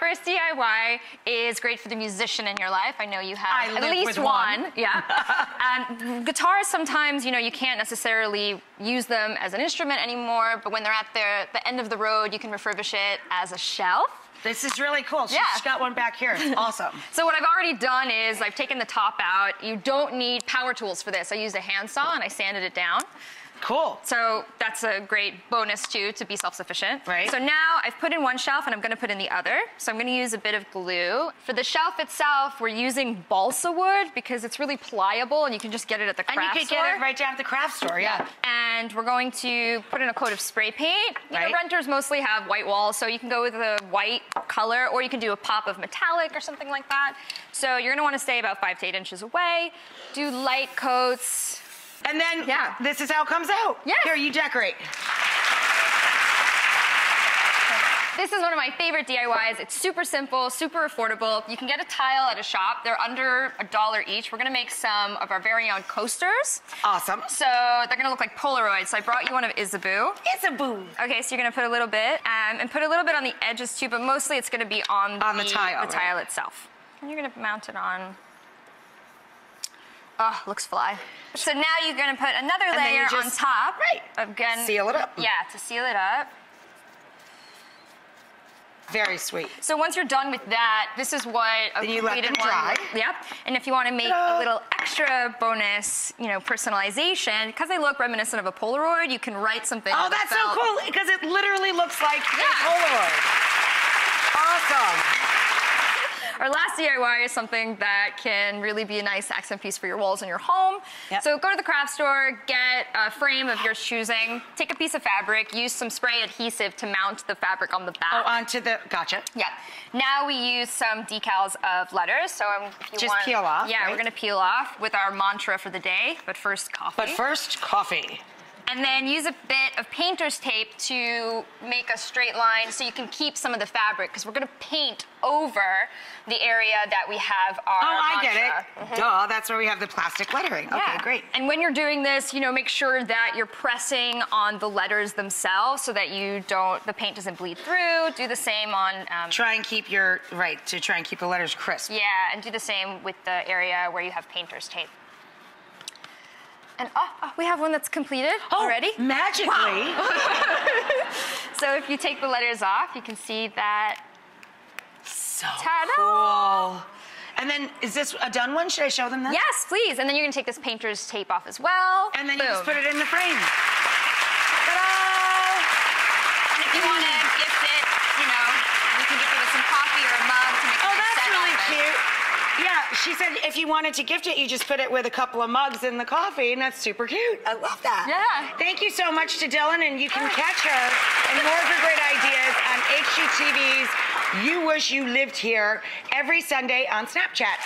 first DIY is great for the musician in your life. I know you have at least one. Yeah. And guitars, sometimes, you know, you can't necessarily use them as an instrument anymore, but when they're at the end of the road, you can refurbish it as a shelf. This is really cool. She's got one back here. It's awesome. So what I've already done is I've taken the top out. You don't need power tools for this. I used a handsaw and I sanded it down. Cool. So that's a great bonus too, to be self-sufficient. Right. So now I've put in one shelf and I'm gonna put in the other. So I'm gonna use a bit of glue. For the shelf itself, we're using balsa wood because it's really pliable and you can just get it at the craft store. And you can get it right down at the craft store, yeah. And we're going to put in a coat of spray paint. You know, renters mostly have white walls, so you can go with a white color or you can do a pop of metallic or something like that. So you're gonna wanna stay about 5 to 8 inches away. Do light coats. And then this is how it comes out. Yes. Here, you decorate. This is one of my favorite DIYs. It's super simple, super affordable. You can get a tile at a shop. They're under $1 each. We're gonna make some of our very own coasters. Awesome. So they're gonna look like Polaroids. So I brought you one of Isabu. Isabu. Okay, so you're gonna put a little bit, and put a little bit on the edges too, but mostly it's gonna be on the tile itself. And you're gonna mount it on. Oh, looks fly. So now you're gonna put another layer on top. Right. Again. Seal it up. Yeah, to seal it up. Very sweet. So once you're done with that, this is what a then you let them dry. Yep. And if you want to make a little extra bonus, you know, personalization, because they look reminiscent of a Polaroid, you can write something. Oh, that's so cool, because it literally looks like a Polaroid. Awesome. Our last DIY is something that can really be a nice accent piece for your walls in your home. Yep. So go to the craft store, get a frame of your choosing, take a piece of fabric, use some spray adhesive to mount the fabric on the back. Oh, onto the, gotcha. Yeah. Now we use some decals of letters. So if you just peel off. Yeah, we're gonna peel off with our mantra for the day, but first coffee. But first, coffee. And then use a bit of painter's tape to make a straight line so you can keep some of the fabric, because we're gonna paint over the area that we have our I mantra. get it. Duh, that's where we have the plastic lettering. Yeah. Okay, great. And when you're doing this, you know, make sure that you're pressing on the letters themselves so that the paint doesn't bleed through. Do the same on... try and keep to try and keep the letters crisp. Yeah, and do the same with the area where you have painter's tape. And we have one that's completed already. Magically. Wow. So if you take the letters off, you can see that. So cool. And then, is this a done one? Should I show them this? Yes, please. And then you're gonna take this painter's tape off as well. And then you just put it in the frame. Ta-da! And if you wanna gift it, you know, you can gift it with some coffee or a mug to make a nice set really of it. cute. Yeah, she said if you wanted to gift it, you just put it with a couple of mugs in the coffee, and that's super cute. I love that. Yeah. Thank you so much to Dylan, and you can catch her and more of her great ideas on HGTV's You Wish You Lived Here every Sunday on Snapchat.